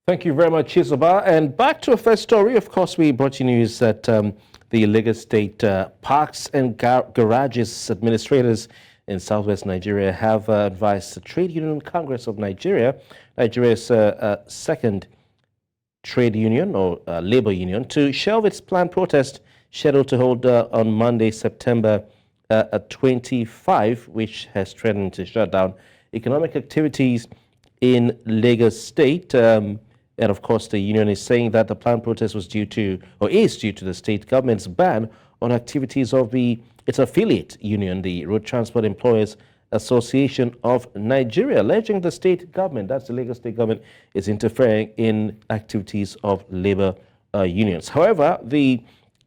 Thank you very much, Chizoba. And back to a first story. Of course, we brought you news that the Lagos State Parks and Garages administrators in southwest Nigeria have advised the Trade Union Congress of Nigeria, Nigeria's second trade union or labor union, to shelve its planned protest scheduled to hold on Monday, September 25, which has threatened to shut down economic activities in Lagos State. And of course, the union is saying that the planned protest was due to, or is due to, the state government's ban on activities of its affiliate union, the Road Transport Employers Association of Nigeria, alleging the state government, that's the Lagos state government, is interfering in activities of labor unions. However, the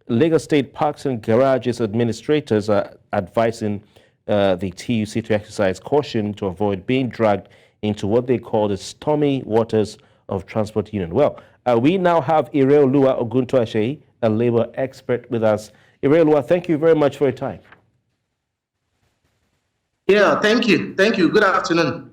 Lagos State Parks and Garages administrators are advising the TUC to exercise caution to avoid being dragged into what they call the stormy waters of transport union. Well, we now have Ireoluwa Oguntuase, a labor expert, with us. Ireoluwa, thank you very much for your time. Yeah, thank you. Thank you. Good afternoon.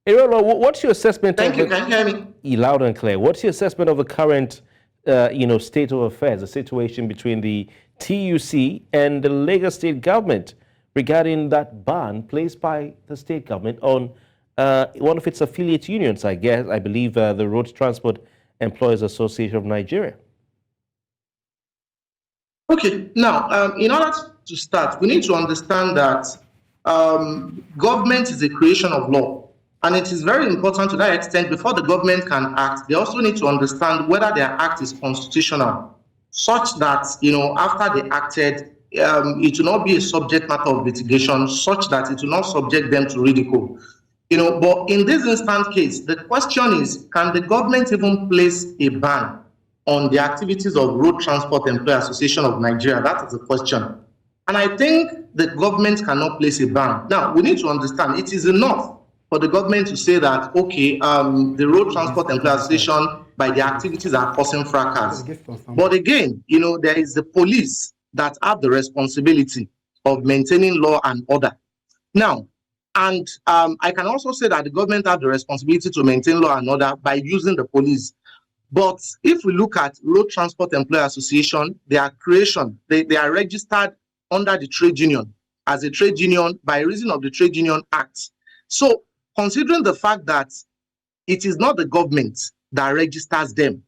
Ireoluwa, what's your assessment? Thank you. Can you hear me? Loud and clear. What's your assessment of the current, state of affairs, the situation between the TUC and the Lagos state government regarding that ban placed by the state government on one of its affiliate unions, I believe the Road Transport Employers Association of Nigeria? Okay, now, in order to start, we need to understand that government is a creation of law. And it is very important to that extent, before the government can act, they also need to understand whether their act is constitutional, such that, after they acted, it will not be a subject matter of litigation, such that it will not subject them to ridicule. But in this instant case, the question is, can the government even place a ban on the activities of Road Transport Employers Association of Nigeria? That is the question. And I think the government cannot place a ban. Now, we need to understand, it is enough for the government to say that, okay, the Road Transport Employers Association, by their activities, are causing fracas. But again, there is the police that have the responsibility of maintaining law and order. Now, and I can also say that the government has the responsibility to maintain law and order by using the police. But if we look at Road Transport Employers Association, their creation, they are registered under the trade union as a trade union by reason of the Trade Union Act. So considering the fact that it is not the government that registers them,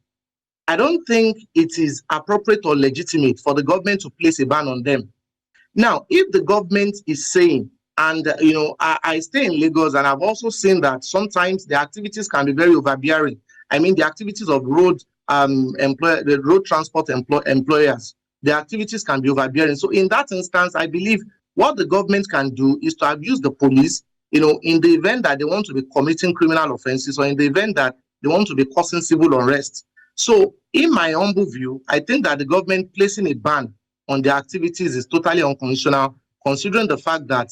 I don't think it is appropriate or legitimate for the government to place a ban on them. Now, if the government is saying, and I stay in Lagos, and I've also seen that sometimes the activities can be very overbearing. I mean, the activities of the road transport employers, the activities can be overbearing. So in that instance, I believe what the government can do is to abuse the police, in the event that they want to be committing criminal offenses, or in the event that they want to be causing civil unrest. So in my humble view, I think that the government placing a ban on their activities is totally unconstitutional, considering the fact that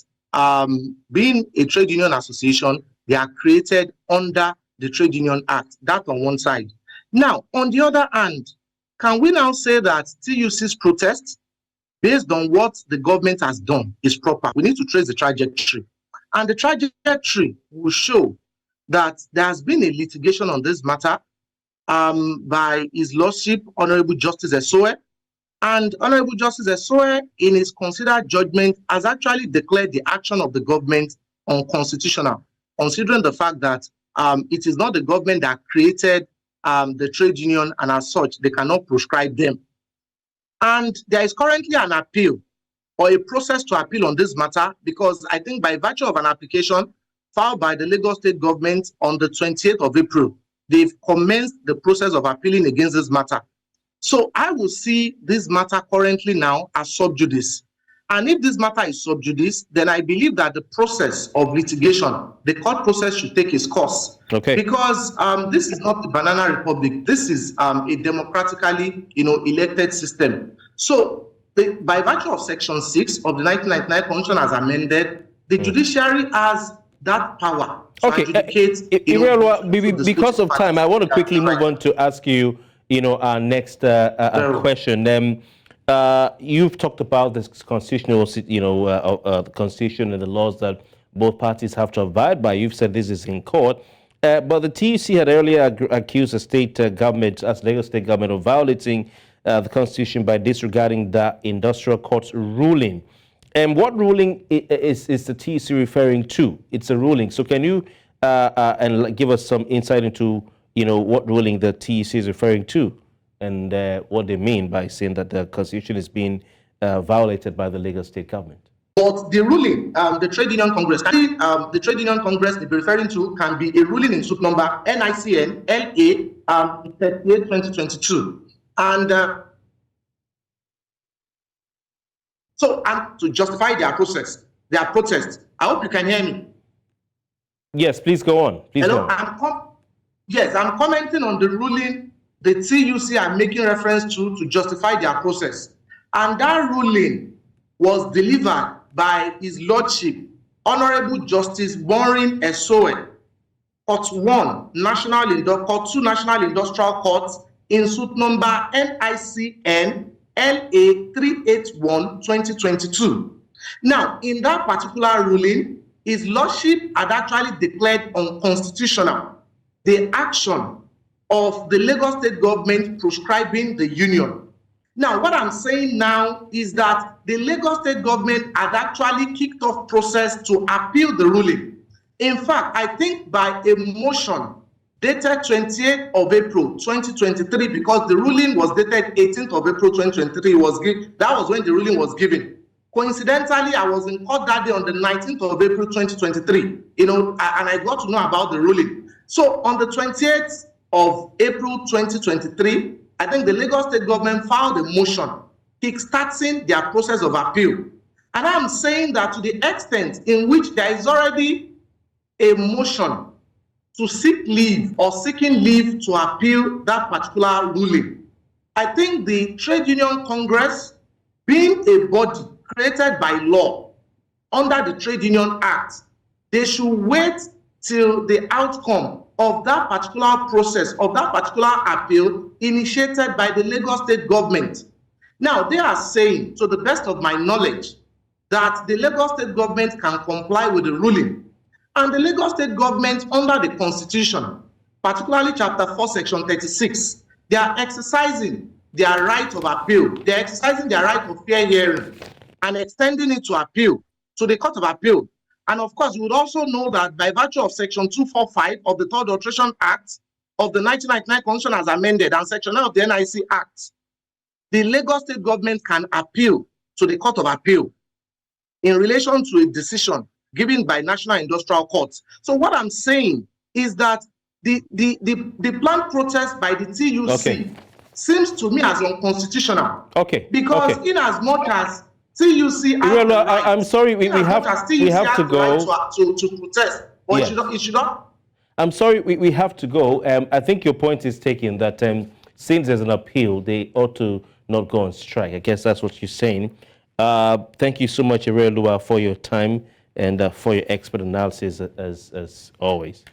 being a trade union association, they are created under the Trade Union Act. That on one side. Now, on the other hand, can we now say that TUC's protest, based on what the government has done, is proper? We need to trace the trajectory. And the trajectory will show that there has been a litigation on this matter by His Lordship, Honorable Justice Esoe. And Honorable Justice Esoe, in his considered judgment, has actually declared the action of the government unconstitutional, considering the fact that it is not the government that created the trade union, and as such, they cannot proscribe them. And there is currently an appeal or a process to appeal on this matter, because I think by virtue of an application filed by the Lagos state government on the 28th of April, they've commenced the process of appealing against this matter. So I will see this matter currently now as sub judice. And if this matter is sub judice, then I believe that the process of litigation, the court process, should take its course. Okay. Because this is not the banana republic. This is a democratically, elected system. So by virtue of Section 6 of the 1999 Constitution as amended, the judiciary has that power to adjudicate. Because of time, I want to quickly move on to ask you, our next question. You've talked about this constitutional, the constitution and the laws that both parties have to abide by. You've said this is in court. But the TUC had earlier accused the state government, as Lagos state government, of violating the constitution by disregarding the industrial court's ruling. And what ruling is the TUC referring to? It's a ruling. So can you give us some insight into what ruling the TUC is referring to, and what they mean by saying that the constitution is being violated by the Lagos state government? But the ruling, the Trade Union Congress, the Trade Union Congress they're referring to can be a ruling in suit number NICN LA 38/2022, and to justify their protest. I hope you can hear me. Yes, please go on. Please Hello, go on. I'm commenting on the ruling the TUC are making reference to justify their process, and that ruling was delivered by His Lordship, Honorable Justice Maureen Esoe, Court 2 National Industrial Courts in suit number NICN LA 381/2022. Now, in that particular ruling, His Lordship had actually declared unconstitutional the action of the Lagos state government proscribing the union. Now, what I'm saying now is that the Lagos state government had actually kicked off process to appeal the ruling. In fact, I think by a motion dated 28th of April 2023, because the ruling was dated 18th of April 2023, that was when the ruling was given. Coincidentally, I was in court that day on the 19th of April 2023, and I got to know about the ruling. So on the 28th of April 2023, I think the Lagos state government filed a motion kickstarting their process of appeal. And I'm saying that to the extent in which there is already a motion to seek leave or seeking leave to appeal that particular ruling, I think the Trade Union Congress, being a body created by law under the Trade Union Act, they should wait till the outcome of that particular process, of that particular appeal initiated by the Lagos state government. Now, they are saying, to the best of my knowledge, that the Lagos state government can comply with the ruling. And the Lagos state government, under the Constitution, particularly Chapter 4, Section 36, they are exercising their right of appeal. They are exercising their right of fair hearing and extending it to appeal, to the Court of Appeal. And of course, you would also know that by virtue of Section 245 of the Third Alteration Act of the 1999 Constitution as amended and Section 9 of the NIC Act, the Lagos state government can appeal to the Court of Appeal in relation to a decision given by National Industrial Courts. So what I'm saying is that the planned protest by the TUC seems to me as unconstitutional. Because in as much as TUC I'm sorry, we have to go to protest, or it should not. I'm sorry, we have to go. I think your point is taken that since there's an appeal, they ought to not go on strike. I guess that's what you're saying. Thank you so much, Ireoluwa, for your time and for your expert analysis as always.